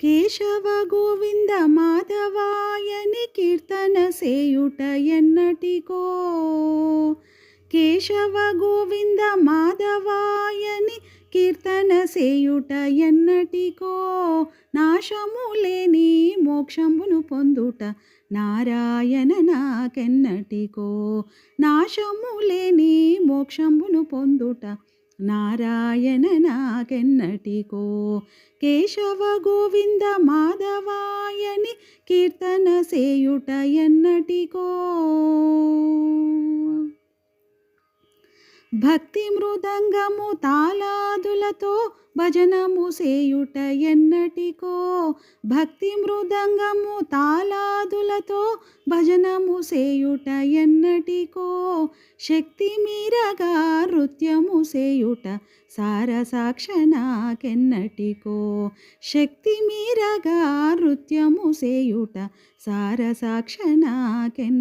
కేశవ గోవింద మాధవాయని కీర్తన సేయుట ఎన్నటికో. కేశవ గోవింద మాధవాయని కీర్తన సేయుట ఎన్నటికో. నాశము లేని మోక్షంబును పొందుట నారాయణ నాకెన్నటికో. నాశము లేని మోక్షంబును పొందుట నారాయణ నాకెన్నటికో. కేశవ గోవింద మాధవాయని కీర్తన సేయుట ఎన్నటికో. భక్తి మృదంగము తాళాదులతో భజనము సేయుట ఎన్నటికో. భక్తి మృదంగము తాళాదులతో భజనము సేయుట ఎన్నటికో. శక్తి మీరగా నృత్యము సేయుట సారసాక్ష నాకెన్నటికో. శక్తి మీరగా నృత్యము సేయుట సారసాక్ష నాకెన్నటికో.